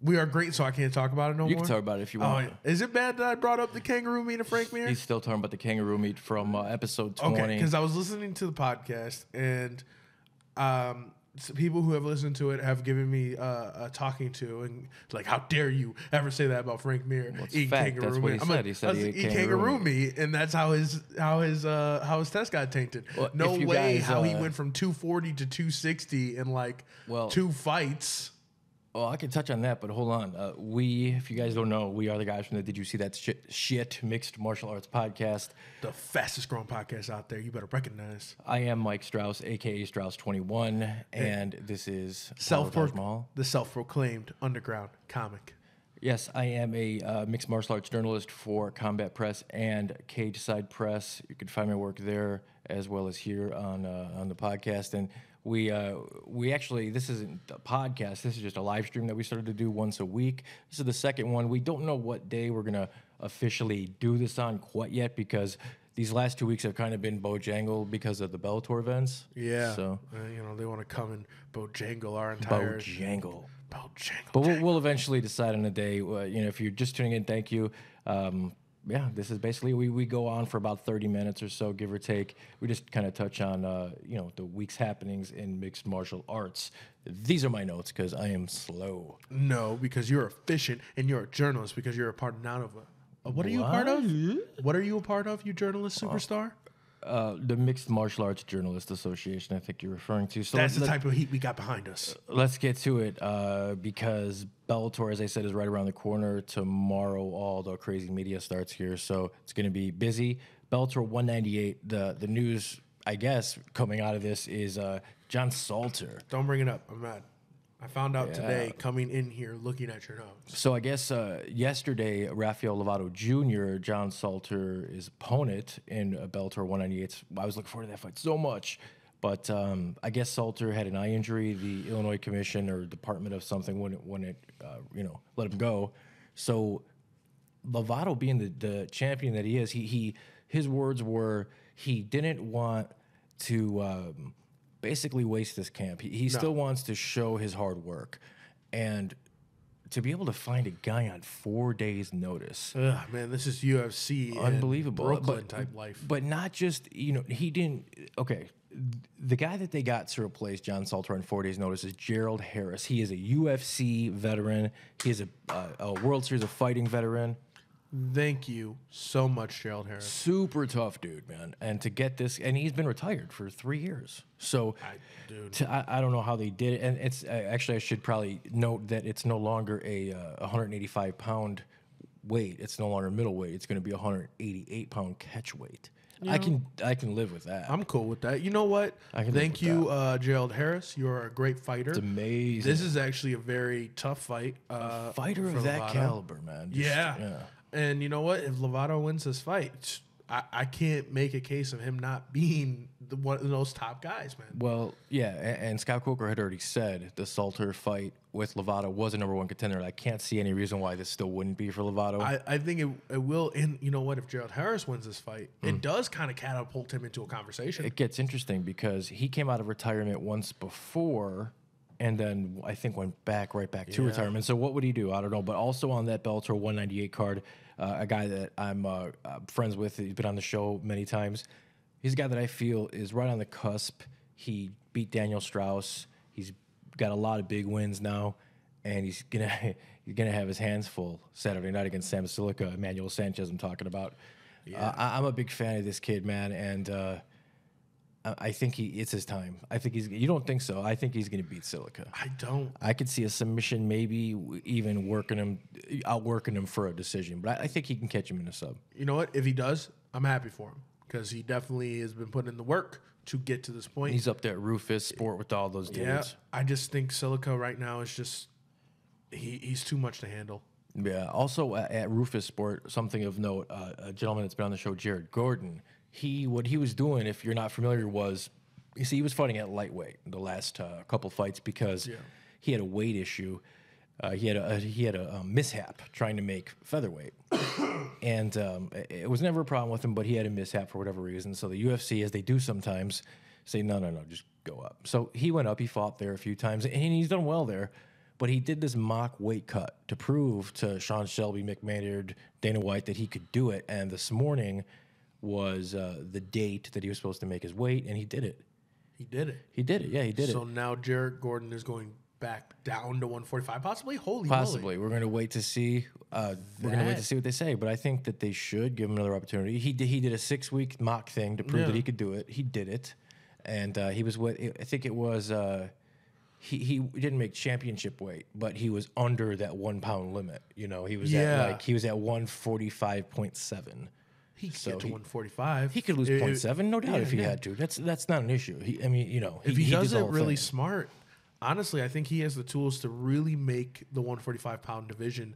We are great, so I can't talk about it no more? You can talk about it if you want. Yeah. Is it bad that I brought up the kangaroo meat of Frank Mir? He's still talking about the kangaroo meat from episode 20. Okay, because I was listening to the podcast, and people who have listened to it have given me a talking to, and like, how dare you ever say that about Frank Mir? Well, eat fact. kangaroo That's what meat. he said. He said he ate kangaroo meat, and that's how his test got tainted. Well, no if you way guys, how he went from 240 to 260 in like 2 fights. Well, I can touch on that, but hold on. If you guys don't know, we are the guys from the Did You See That Shit Mixed Martial Arts Podcast. The fastest growing podcast out there. You better recognize. I am Mike Straus, a.k.a. Straus21, and this is Taje Mahal. The self-proclaimed underground comic. Yes, I am a mixed martial arts journalist for Combat Press and Cage Side Press. You can find my work there as well as here on the podcast. And we actually, this isn't a podcast. This is just a live stream that we started to do once a week. This is the second one. We don't know what day we're gonna officially do this on quite yet because these last 2 weeks have kind of been Bojangle because of the Bellator events. Yeah. So they want to come and Bojangle our entire Bojangle. But we'll eventually decide on a day. If you're just tuning in, thank you. This is basically we go on for about 30 minutes or so, give or take. We just kind of touch on the week's happenings in mixed martial arts. These are my notes because I am slow. No, because you're efficient and you're a journalist because you're a part not of a. What are you a part of? What are you a part of, you journalist superstar? The Mixed Martial Arts Journalist Association, I think you're referring to. So that's the type of heat we got behind us. Let's get to it because Bellator, as I said, is right around the corner. Tomorrow, all the crazy media starts here, so it's going to be busy. Bellator 198, the news, I guess, coming out of this is John Salter. Don't bring it up. I'm mad. I found out today coming in here looking at your notes. So I guess yesterday, Rafael Lovato Jr., John Salter's opponent in Bellator 198, I was looking forward to that fight so much. But I guess Salter had an eye injury. The Illinois Commission or Department of something wouldn't let him go. So Lovato, being the champion that he is, his words were he didn't want to basically waste this camp. He still wants to show his hard work. And to be able to find a guy on 4 days' notice. Ugh, man, this is UFC. Unbelievable. Brooklyn type life. But not just, he didn't. Okay. The guy that they got to replace John Salter on 4 days' notice is Gerald Harris. He is a UFC veteran. He is a World Series of Fighting veteran. Thank you so much, Gerald Harris. Super tough dude, man. And to get this, and he's been retired for 3 years. So I don't know how they did it. And it's actually, I should probably note that it's no longer a 185-pound weight. It's no longer middleweight. It's going to be 188-pound catch weight. I can live with that. I'm cool with that. You know what? Thank you, Gerald Harris. You're a great fighter. It's amazing. This is actually a very tough fight. A fighter of that caliber, man. Yeah. And you know what? If Lovato wins this fight, I can't make a case of him not being one of those top guys, man. Well, yeah, and Scott Coker had already said the Salter fight with Lovato was a #1 contender. I can't see any reason why this still wouldn't be for Lovato. I think it will. And you know what? If Gerald Harris wins this fight, it does kind of catapult him into a conversation. It gets interesting because he came out of retirement once before and then I think went right back to retirement. So what would he do? I don't know. But also on that Bellator 198 card, a guy that I'm friends with, he's been on the show many times. He's a guy that I feel is right on the cusp. He beat Daniel Straus. He's got a lot of big wins now, and he's gonna have his hands full Saturday night against Sam Silica, Emmanuel Sanchez. I'm talking about. Yeah. I'm a big fan of this kid, man, and I think it's his time. I think he's. You don't think so? I think he's going to beat Silica. I don't. I could see a submission, maybe even outworking him for a decision. But I think he can catch him in a sub. You know what? If he does, I'm happy for him because he definitely has been putting in the work to get to this point. He's up there at Rufus Sport with all those dudes. Yeah, I just think Silica right now is just he's too much to handle. Yeah. Also at Rufus Sport, something of note, a gentleman that's been on the show, Jared Gordon. What he was doing, if you're not familiar, was he was fighting at lightweight the last couple fights because he had a weight issue. He had a mishap trying to make featherweight, and it was never a problem with him. But he had a mishap for whatever reason. So the UFC, as they do sometimes, say no, just go up. So he went up. He fought there a few times, and he's done well there. But he did this mock weight cut to prove to Sean Shelby, Mick Maynard, Dana White that he could do it. And this morning was the date that he was supposed to make his weight, and he did it. He did it. He did it. Yeah, he did it. So now Jarrett Gordon is going back down to 145, possibly. Holy Possibly. moly. We're going to wait to see. We're going to wait to see what they say. But I think that they should give him another opportunity. He did a 6-week mock thing to prove that he could do it. He did it, and he was what I think it was. He didn't make championship weight, but he was under that 1 pound limit. You know, he was at 145.7. He could get to 145. He could lose 0.7, no doubt, if he had to. That's not an issue. If he does it really smart, honestly, I think he has the tools to really make the 145-pound division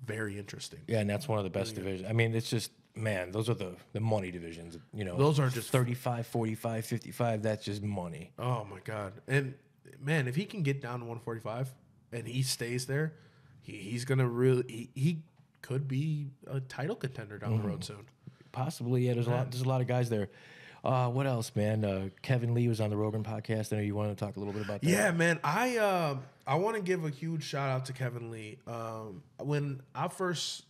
very interesting. Yeah, and that's one of the best divisions. I mean, it's just, man, those are the money divisions. You know, those are just 35, 45, 55. That's just money. Oh my God! And man, if he can get down to 145 and he stays there, he's gonna really he could be a title contender down the road soon. Possibly, yeah. There's a lot of guys there. What else, man? Kevin Lee was on the Rogan podcast. I know you wanted to talk a little bit about that. Yeah, man. I want to give a huge shout out to Kevin Lee. When I first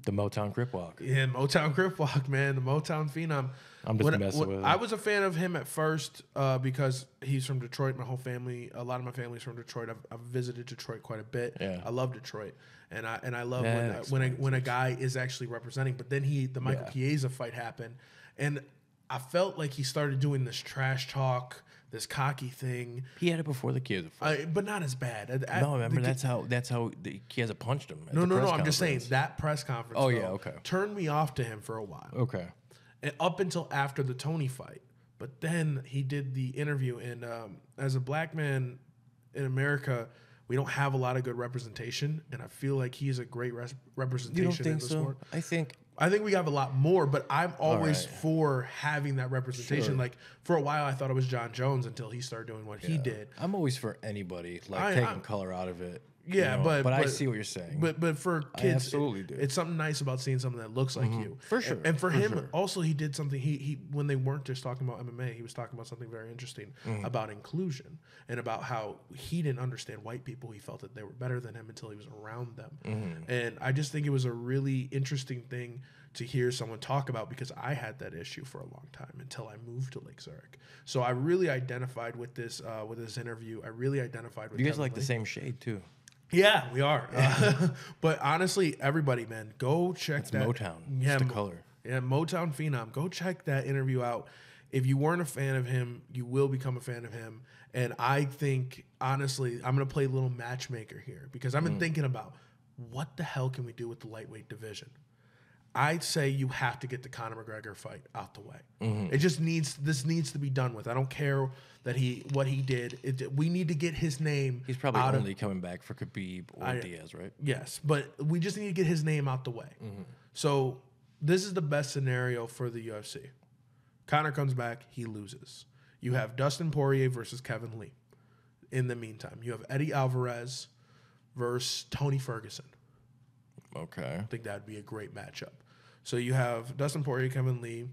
the Motown Grip Walk. Yeah, Motown Grip Walk, man. The Motown Phenom. I'm just messing with him. I was a fan of him at first because he's from Detroit. My whole family, a lot of my family's from Detroit. I've visited Detroit quite a bit. Yeah. I love Detroit, and I love when a guy is actually representing. But then the Michael Chiesa fight happened, and I felt like he started doing this trash talk, this cocky thing. He had it before the Chiesa fight, but not as bad. No, remember that's how Chiesa punched him. No. I'm just saying that press conference. Oh yeah, okay. Turned me off to him for a while. Okay. And up until after the Tony fight, but then he did the interview, and as a black man in America, we don't have a lot of good representation, and I feel like he's a great representation. You don't think in the so? sport. I think we have a lot more, but I'm always for having that representation. Sure. Like for a while, I thought it was John Jones until he started doing what he did. I'm always for anybody, taking color out of it. Yeah, but I see what you're saying. But for kids, absolutely do. It's something nice about seeing something that looks like you. For sure. And for him, also, he did something. He when they weren't just talking about MMA, he was talking about something very interesting about inclusion and about how he didn't understand white people. He felt that they were better than him until he was around them. And I just think it was a really interesting thing to hear someone talk about, because I had that issue for a long time until I moved to Lake Zurich. So I really identified with this interview. I really identified with you guys Kevin like Lee. the same shade too. Yeah, we are. But honestly, everybody, man, go check It's that. Motown. Yeah, It's the color. Yeah, Motown Phenom. Go check that interview out. If you weren't a fan of him, you will become a fan of him. And I think, honestly, I'm going to play a little matchmaker here, because I've been thinking about what the hell can we do with the lightweight division. I'd say you have to get the Conor McGregor fight out the way. It just needs to be done with. I don't care that what he did. We need to get his name. He's probably only coming back for Khabib or Diaz, right? Yes, but we just need to get his name out the way. So this is the best scenario for the UFC. Conor comes back, he loses. You have Dustin Poirier versus Kevin Lee. In the meantime, you have Eddie Alvarez versus Tony Ferguson. Okay. I think that would be a great matchup. So you have Dustin Poirier, Kevin Lee,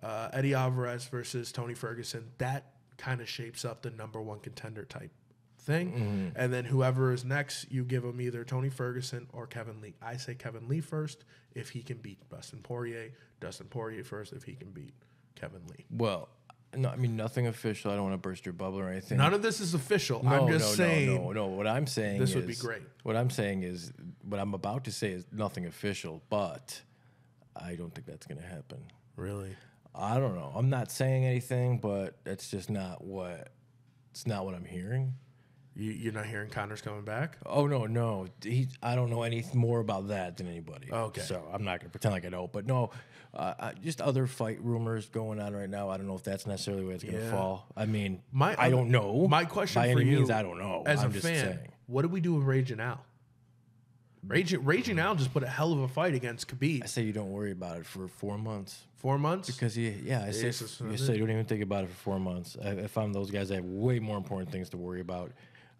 Eddie Alvarez versus Tony Ferguson. That kind of shapes up the number one contender type thing. And then whoever is next, you give them either Tony Ferguson or Kevin Lee. I say Kevin Lee first if he can beat Dustin Poirier. Dustin Poirier first if he can beat Kevin Lee. Well, no, I mean, nothing official. I don't want to burst your bubble or anything. None of this is official. I'm just saying. No. What I'm saying this would be great. What I'm saying is, what I'm about to say is nothing official, but I don't think that's going to happen. Really? I don't know. I'm not saying anything, but that's just not what. It's not what I'm hearing. You're not hearing Conor's coming back? Oh no. I don't know any more about that than anybody. Okay. So I'm not gonna pretend like I don't. But no, just other fight rumors going on right now. I don't know if that's necessarily where it's gonna fall. I mean, I don't know. My question by for any you, means, I don't know. As I'm a just fan, saying. what do we do with Raging Al? Raging Al just put a hell of a fight against Khabib. I say you don't worry about it for 4 months. 4 months? Because I say don't even think about it for 4 months. If I'm those guys, I have way more important things to worry about.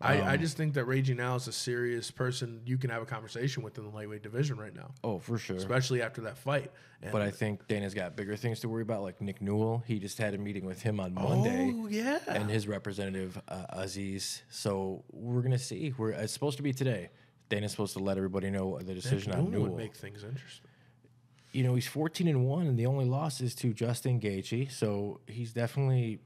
I just think that Raging Al is a serious person you can have a conversation with in the lightweight division right now. Oh, for sure. Especially after that fight. But I think Dana's got bigger things to worry about, like Nick Newell. He just had a meeting with him on Monday. Oh, yeah. And his representative, Aziz. So we're going to see. It's supposed to be today. Dana's supposed to let everybody know the decision on Newell. Would make things interesting. You know, he's 14-1, and the only loss is to Justin Gaethje. So he's definitely...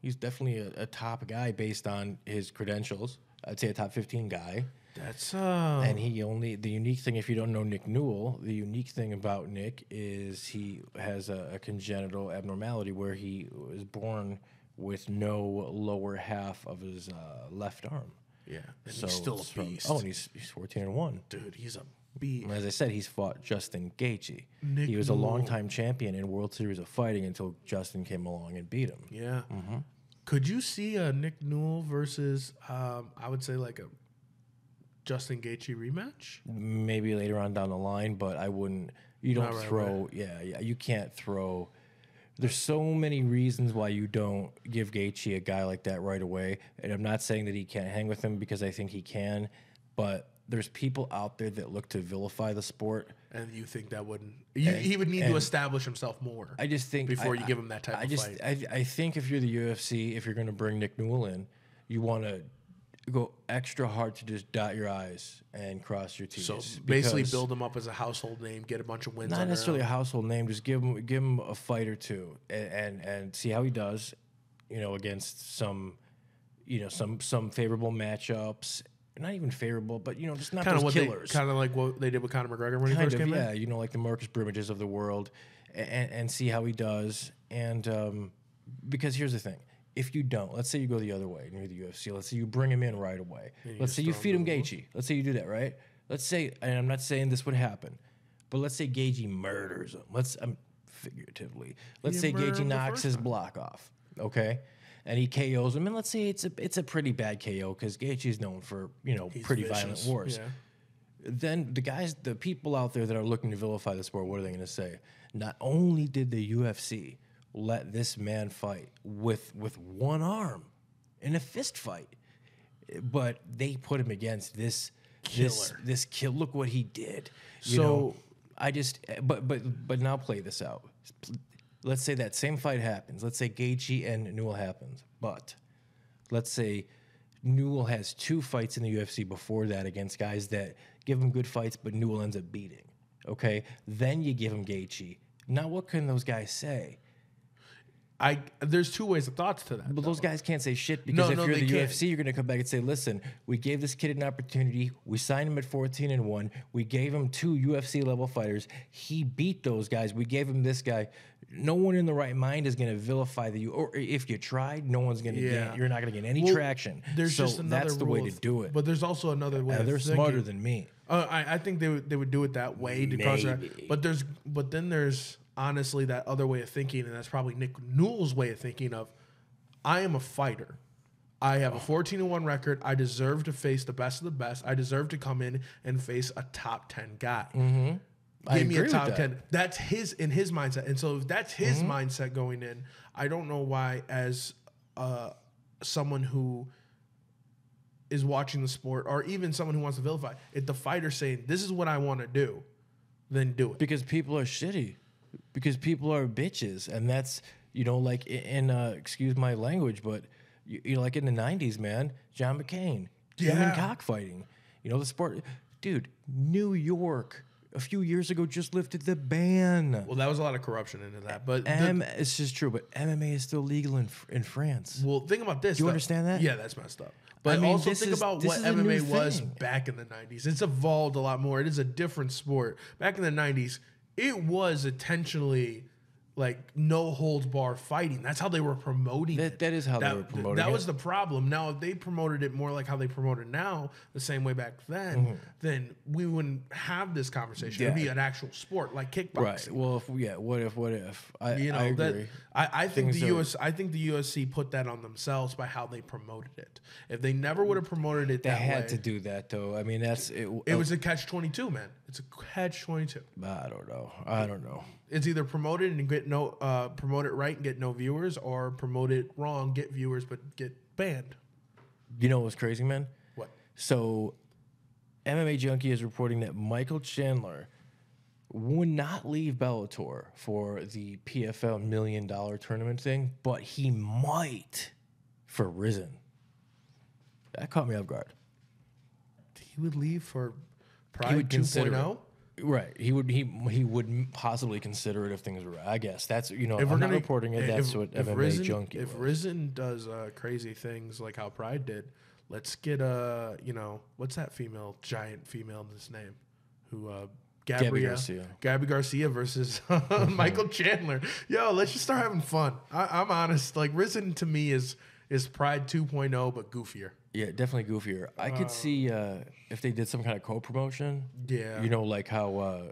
he's definitely a top guy based on his credentials. I'd say a top 15 guy. That's and the unique thing, if you don't know Nick Newell, the unique thing about Nick is he has a congenital abnormality where he was born with no lower half of his left arm. Yeah, and so he's still a beast. And he's 14-1. Dude, he's a beast. As I said, he's fought Justin Gaethje. Nick he was Newell. a longtime champion in World Series of Fighting until Justin came along and beat him. Yeah. Could you see a Nick Newell versus, I would say, like a Justin Gaethje rematch? Maybe later on down the line, but I wouldn't. You don't throw. Yeah, you can't throw. There's so many reasons why you don't give Gaethje a guy like that right away. And I'm not saying that he can't hang with him because I think he can, but there's people out there that look to vilify the sport. And you think that wouldn't... he would need to establish himself more. I just think... Before you give him that type of fight. I think if you're the UFC, if you're going to bring Nick Newell in, you want to go extra hard to just dot your I's and cross your T's. So basically build him up as a household name, get a bunch of wins. Not necessarily a household name, just give him a fight or two and see how he does, against some favorable matchups. Not even favorable, but just not those killers. Kind of like what they did with Conor McGregor when he first came in. Yeah, like the Marcus Brimmages of the world, and see how he does. And because here's the thing: if you don't, let's say you go the other way and you're the UFC, let's say you bring him in right away. Let's say you feed him Gaethje. Let's say you do that, right? Let's say, and I'm not saying this would happen, but let's say Gaethje murders him. Figuratively. Let's say Gaethje knocks his block off. Okay. And he KOs him, and let's say it's a pretty bad KO because Gaethje's known for pretty violent wars. Yeah. Then the people out there that are looking to vilify the sport, what are they going to say? Not only did the UFC let this man fight with one arm in a fist fight, but they put him against this killer. This kill. Look what he did. But now play this out. Let's say that same fight happens. Let's say Gaethje and Newell happens. But let's say Newell has 2 fights in the UFC before that against guys that give him good fights, but Newell ends up beating. Okay? Then you give him Gaethje. Now what can those guys say? There's 2 ways of thoughts to that. But those guys can't say shit because if you're the UFC, you're going to come back and say, listen, we gave this kid an opportunity. We signed him at 14-1. We gave him 2 UFC level fighters. He beat those guys. We gave him this guy. No one in the right mind is going to vilify or if you tried, no one's going to get. You're not going to get any traction. There's just another that's the way to do it. But there's also another way. They're smarter than me. I think they would do it that way to cross that. But then there's honestly that other way of thinking, and that's probably Nick Newell's way of thinking of, I am a fighter. I have a 14-1 record. I deserve to face the best of the best. I deserve to come in and face a top 10 guy. Mm-hmm. Give me a top 10. That's in his mindset. And so if that's his mindset going in, I don't know why, as someone who is watching the sport, or even someone who wants to vilify, if the fighter's saying, this is what I want to do, then do it. Because people are shitty. Because people are bitches. And that's, like in excuse my language, but like in the 90s, man, John McCain, human cockfighting. The sport. Dude, New York a few years ago just lifted the ban. Well, that was a lot of corruption into that. But it's just true, but MMA is still legal in France. Well, think about this. Do you understand that? Yeah, that's messed up. But also think about what MMA was back in the 90s. It's evolved a lot more. It is a different sport. Back in the 90s, it was intentionally like no holds bar fighting. That's how they were promoting it. That is how they were promoting it. That was the problem. Now, if they promoted it more like how they promote it now, the same way back then, then we wouldn't have this conversation. It'd be an actual sport like kickboxing. Right. Well, what if? I agree. I think the UFC put that on themselves by how they promoted it. If they never would have promoted it that way. They had to do that, though. I mean, it was a catch-22, man. It's a catch-22. I don't know. It's either promote it and get promote it right and get no viewers, or promote it wrong, get viewers but get banned. You know what's crazy, man? What? So, MMA Junkie is reporting that Michael Chandler would not leave Bellator for the PFL $1 million tournament thing, but he might for Risen. That caught me off guard. He would leave for Pride He would consider 2.0? Right. He would possibly consider it if things were right. I guess that's, you know, If I'm not reporting it. That's what MMA Junkie If was. Risen does crazy things like how Pride did, let's get you know, what's that giant female in this name? Who Gabby Garcia. Gabby Garcia versus Michael Chandler. Yo, let's just start having fun. I'm honest. Like Risen to me is Pride 2.0 but goofier. Yeah, definitely goofier. I could see if they did some kind of co-promotion. Yeah. You know, like how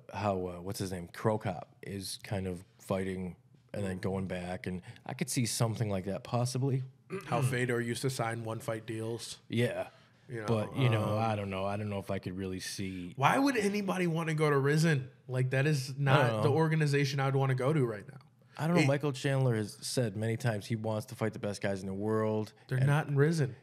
what's his name? Crow Cop is kind of fighting and then going back, and I could see something like that possibly. How Fedor used to sign one-fight deals. Yeah. You know, But, you know, I don't know. I don't know if I could really see. Why would anybody want to go to Risen? Like, that is not the organization I'd want to go to right now. I don't know. Michael Chandler has said many times he wants to fight the best guys in the world. They're not in Risen.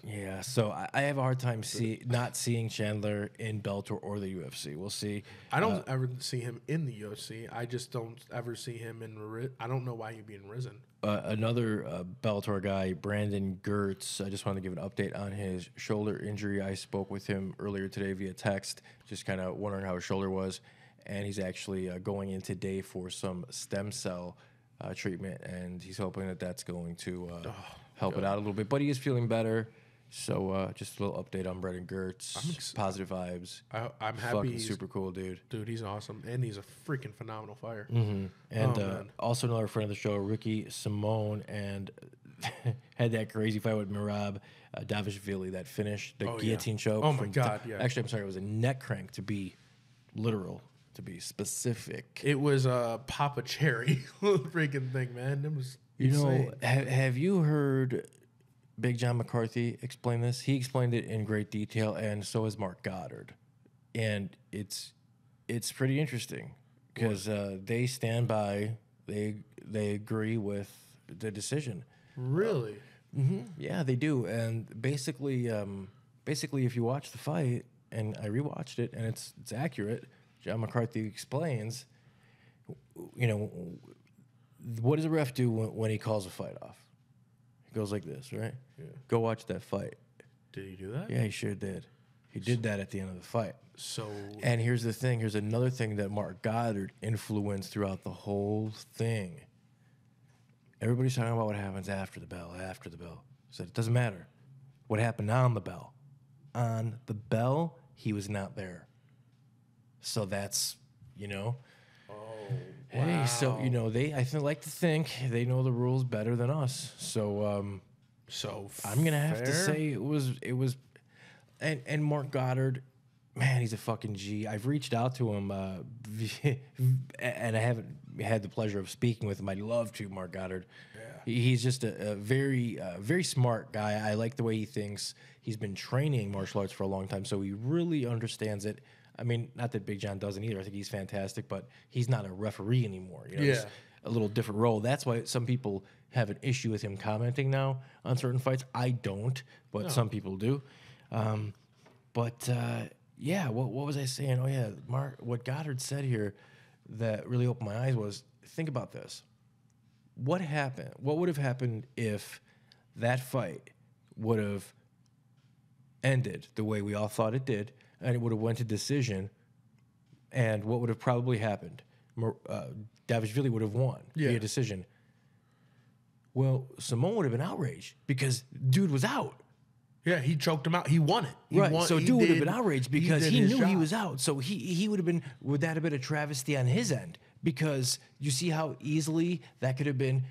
Yeah, so I have a hard time not seeing Chandler in Bellator or the UFC. We'll see. I don't ever see him in the UFC. I just don't ever see him in. I don't know why he'd be in Risen. Another Bellator guy, Brandon Girtz. I just wanted to give an update on his shoulder injury. I spoke with him earlier today via text, just kind of wondering how his shoulder was, and he's actually going in today for some stem cell treatment, and he's hoping that that's going to help it out a little bit. But he is feeling better. So just a little update on Brandon Girtz. Positive vibes. I'm happy. Fucking super cool, dude. Dude, he's awesome. And he's a freaking phenomenal fighter. Mm-hmm. And also another friend of the show, Ricky Simone, and had that crazy fight with Merab Davishvili, that finish, the guillotine choke. Oh, my God, yeah. Actually, I'm sorry, it was a neck crank to be literal, to be specific. It was a Papa Cherry freaking thing, man. It was insane. You know, have you heard Big John McCarthy explain this? He explained it in great detail, and so has Mark Goddard. And it's pretty interesting because they stand by, they agree with the decision. Really? Yeah, they do. And basically, if you watch the fight, and I rewatched it, and it's accurate, John McCarthy explains, you know, what does a ref do when he calls a fight off? He goes like this, right? Yeah. Go watch that fight. Did he do that? Yeah, he sure did. He did that at the end of the fight. So, and here's the thing. Here's another thing that Mark Goddard influenced throughout the whole thing. Everybody's talking about what happens after the bell, after the bell. Said it doesn't matter. What happened on the bell? On the bell, he was not there. So that's, you know. oh, Hey, so, you know, I like to think they know the rules better than us. So, so I'm going to have to say it was, and Mark Goddard, man, he's a fucking G. I've reached out to him, and I haven't had the pleasure of speaking with him. I'd love to, Mark Goddard. Yeah. He's just a very, very smart guy. I like the way he thinks. He's been training martial arts for a long time, so he really understands it. I mean, not that Big John doesn't either. I think he's fantastic, but he's not a referee anymore. You know, it's a little different role. That's why some people have an issue with him commenting now on certain fights. I don't, but some people do. Yeah, what was I saying? Oh, yeah, Mark, what Goddard said here that really opened my eyes was, think about this. What happened? What would have happened if that fight would have ended the way we all thought it did, and it would have went to decision, and what would have probably happened? Davishvili would have won via decision. Well, Simone would have been outraged because dude was out. Yeah, he choked him out. He won it. So dude would have been outraged because he knew he was out. So he would have been, would that have been a travesty on his end? Because you see how easily that could have been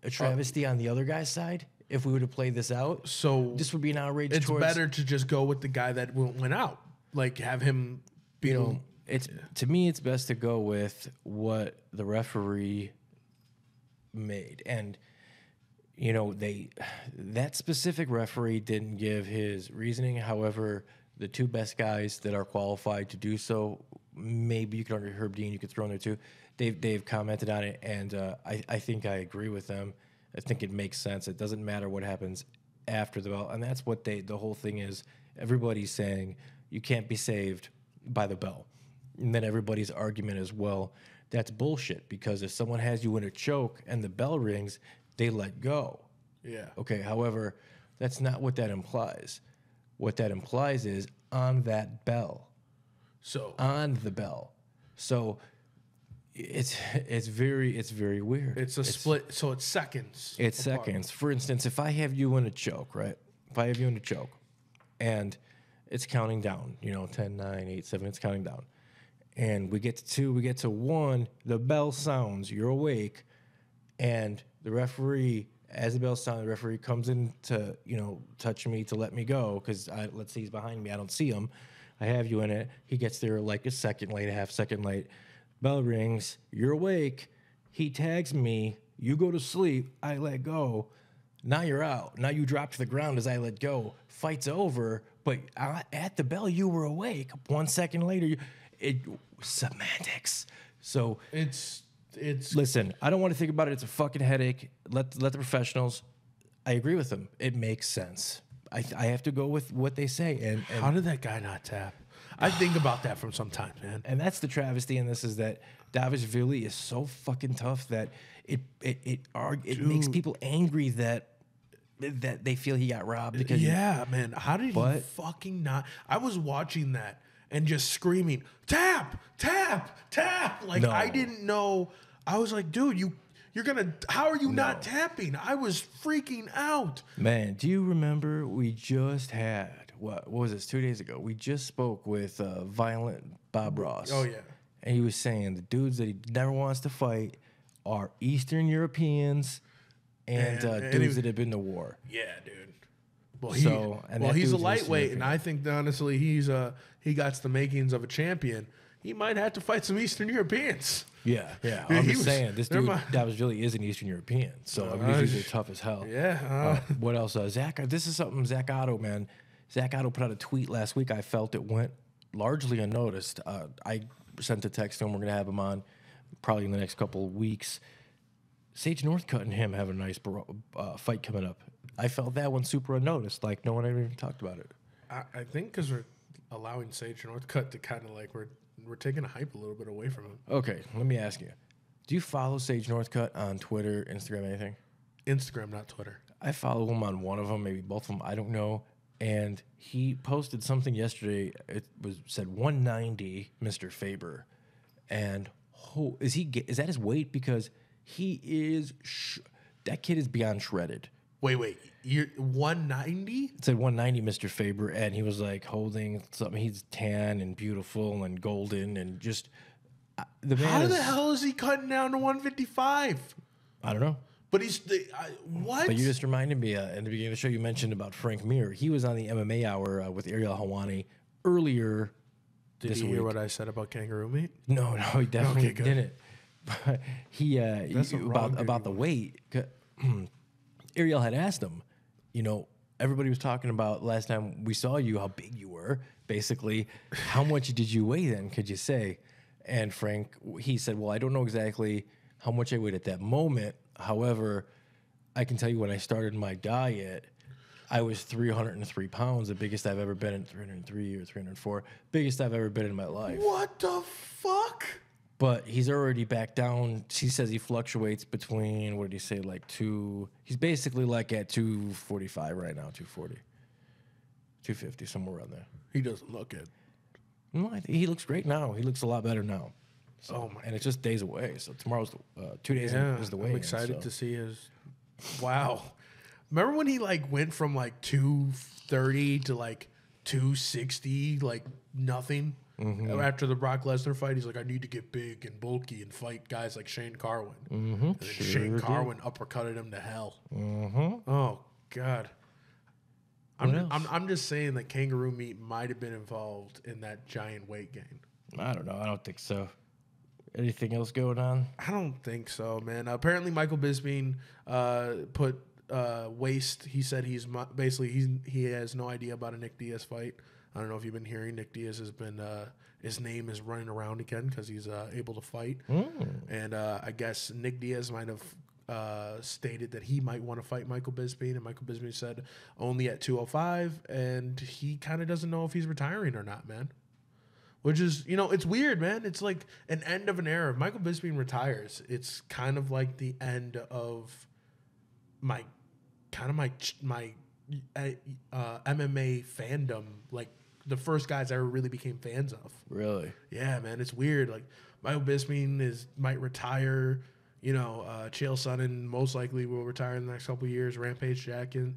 a travesty on the other guy's side if we would have played this out. So this would be an outrage. It's better to just go with the guy that went out. Like have him be. To me, it's best to go with what the referee made. And you know, that specific referee didn't give his reasoning. However, the two best guys that are qualified to do so, maybe you could argue Herb Dean, you could throw in there too. They've commented on it, and I think I agree with them. I think it makes sense. It doesn't matter what happens after the bell, and that's what the whole thing is. Everybody's saying you can't be saved by the bell. And then everybody's argument is, well, that's bullshit, because if someone has you in a choke and the bell rings, they let go. Yeah. Okay, however, that's not what that implies. What that implies is on that bell. So on the bell. So it's very weird. it's a split, so it's seconds. It's apart. seconds. For instance, if I have you in a choke, right? If I have you in a choke and it's counting down, 10, 9, 8, 7, it's counting down. And we get to 2, we get to 1, the bell sounds, you're awake, and the referee, as the bell sounds, the referee comes in to, touch me to let me go, because let's say he's behind me, I don't see him. I have you in it. He gets there like a second late, a half second late. Bell rings, you're awake, he tags me, you go to sleep, I let go. Now you're out. Now you drop to the ground as I let go. Fight's over, but at the bell, you were awake. 1 second later, semantics. So It's listen, I don't want to think about it. It's a fucking headache. Let the professionals. I agree with them. It makes sense. I have to go with what they say. And how did that guy not tap? I think about that from sometimes, man. And that's the travesty in this, is that Davishvili is so fucking tough that it makes people angry that they feel he got robbed. Because man. How did he fucking not? I was watching that and just screaming, tap, tap, tap. Like, No. I didn't know. I was like, dude, you're gonna. How are you not tapping? I was freaking out. Man, do you remember we just had what was this 2 days ago? We just spoke with Violent Bob Ross. Oh yeah. And he was saying the dudes that he never wants to fight are Eastern Europeans and dudes that have been to war. Yeah, dude. Well, he's a lightweight, and I think that honestly he got the makings of a champion. He might have to fight some Eastern Europeans. Yeah. I'm just saying, this dude Davishvili is an Eastern European, so these dudes are tough as hell. Yeah. What else? Zach, this is something Zach Otto, man. Zach Otto put out a tweet last week. I felt it went largely unnoticed. I sent a text to him. We're going to have him on probably in the next couple of weeks. Sage Northcutt and him have a nice fight coming up. I felt that one super unnoticed. Like, no one ever even talked about it. I think because we're allowing Sage Northcutt to kind of like, we're taking a hype a little bit away from him. Okay, let me ask you. Do you follow Sage Northcutt on Twitter, Instagram, anything? Instagram, not Twitter. I follow him on one of them, maybe both of them. I don't know. And he posted something yesterday. It said 190, Mr. Faber. And is that his weight? Because he is that kid is beyond shredded. Wait, you're 190? It said 190, Mr. Faber, and he was like holding something. He's tan and beautiful and golden and just the man. How the hell is he cutting down to 155? I don't know. But he's what? But you just reminded me in the beginning of the show. You mentioned about Frank Mir. He was on the MMA Hour with Ariel Helwani earlier. Did you hear what I said about kangaroo meat? No, he definitely didn't. But he about the weight. Ariel had asked him, everybody was talking about last time we saw you how big you were. Basically, how much did you weigh then? Could you say? And Frank, he said, well, I don't know exactly how much I weighed at that moment. However, I can tell you when I started my diet, I was 303 pounds, the biggest I've ever been in, 303 or 304, biggest I've ever been in my life. What the fuck? But he's already back down. He says he fluctuates between, what did he say, he's basically like at 245 right now, 240, 250, somewhere around there. He doesn't look it. No, I think he looks great now. He looks a lot better now. So, and it's just days away. So tomorrow's 2 days is the weigh-in. I'm excited to see his. Wow, remember when he went from 230 to 260, nothing? Mm-hmm. After the Brock Lesnar fight, he's like, I need to get big and bulky and fight guys like Shane Carwin. Mm-hmm. And then Shane Carwin uppercutted him to hell. Mm-hmm. Oh God. I'm just saying that kangaroo meat might have been involved in that giant weight gain. I don't know. I don't think so. Anything else going on? I don't think so, man. Apparently, Michael Bisping put waist. He said he has no idea about a Nick Diaz fight. I don't know if you've been hearing. Nick Diaz has been his name is running around again because he's able to fight. And I guess Nick Diaz might have stated that he might want to fight Michael Bisping, and Michael Bisping said only at 205, and he kind of doesn't know if he's retiring or not, man. Which is, it's weird, man. It's like an end of an era. If Michael Bisping retires, it's kind of like the end of my MMA fandom, like the first guys I ever really became fans of. Really? Yeah, man, it's weird. Like Michael Bisping might retire. Chael Sonnen most likely will retire in the next couple of years. Rampage Jackson,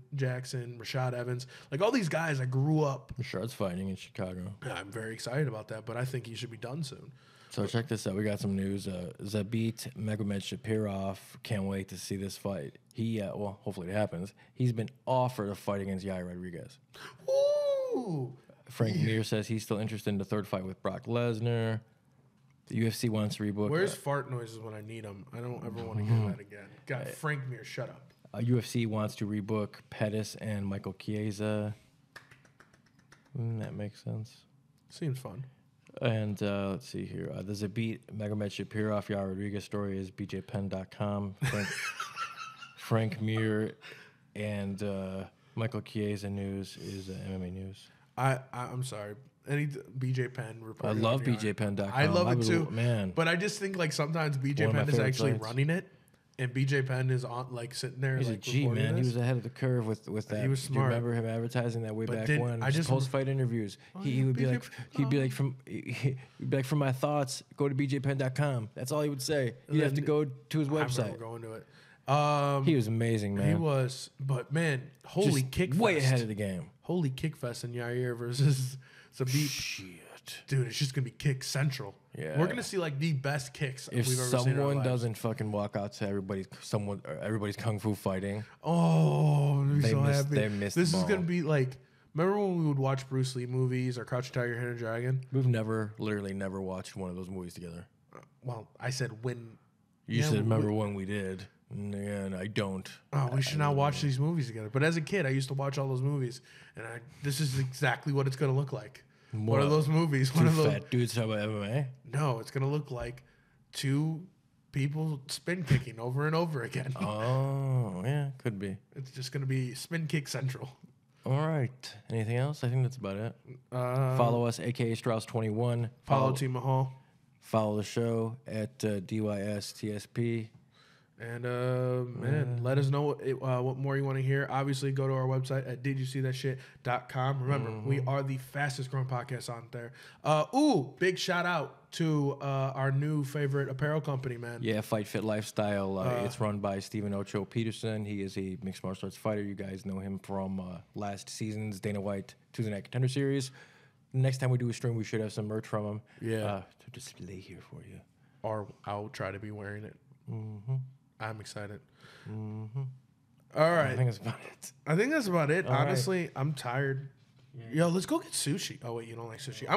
Rashad Evans, like all these guys I grew up. Rashad's fighting in Chicago. Yeah, I'm very excited about that, but I think he should be done soon. So check this out. We got some news. Zabit Magomed can't wait to see this fight. He, hopefully it happens. He's been offered a fight against Yair Rodriguez. Ooh. Frank Mir says he's still interested in the third fight with Brock Lesnar. The UFC wants to rebook. Where's fart noises when I need them? I don't ever want to hear that again. God, Frank Mir, shut up. UFC wants to rebook Pettis and Michael Chiesa. That makes sense. Seems fun. And let's see here. The Zabit Magomed Shapirov Yair Rodriguez story is bjpen.com. Frank Mir and Michael Chiesa news is MMA news. I'm sorry. Any BJ Penn report. I love bjpen.com. I love it too, man. But I just think like sometimes BJ Penn is actually sites. Running it, and BJ Penn is on like sitting there. He's like, a G, man. This. He was ahead of the curve with that. He was smart. Do you remember him advertising that way back when? I just post fight interviews. He would be like, he'd be like, from my thoughts, go to bjpen.com. That's all he would say. You'd have to go to his website. I remember going to it. He was amazing, man. He was, but man, holy Just kick way fest. ahead of the game. Holy kick fest in Yair versus Zabit. Shit. Dude, it's just gonna be kick central. Yeah. We're gonna see like the best kicks If we've ever seen. In our someone lives. doesn't fucking walk out to everybody's kung fu fighting, oh, I'm they so missed- happy. they missed This the is ball. gonna be like. Remember when we would watch Bruce Lee movies or Crouching Tiger, Hidden Dragon? we've literally never watched one of those movies together. Well, I said when. You Yeah, said remember when we did, and I don't. Oh, we should not watch these movies together. But as a kid, I used to watch all those movies, and this is exactly what it's gonna look like. One of those movies. Two One of those. fat dudes talk about MMA. No, it's gonna look like two people spin kicking over and over again. Oh, yeah, could be. It's just gonna be spin kick central. All right. Anything else? I think that's about it. Follow us, aka Straus21. Follow Taje Mahal. Follow the show at DYSTSP. And man, let us know what more you want to hear. Obviously, go to our website at didyousee.shit.com. Remember, we are the fastest growing podcast on there. Big shout out to our new favorite apparel company, man. Yeah, Fight Fit Lifestyle. It's run by Stephen Ocho Peterson. He is a mixed martial arts fighter. You guys know him from last season's Dana White Tuesday Night Contender Series. Next time we do a stream, we should have some merch from him. Yeah. To display here for you. Or I'll try to be wearing it. I'm excited. All right. I think that's about it. I think that's about it. All Honestly, I'm tired. Yo, let's go get sushi. Oh, wait, you don't like sushi?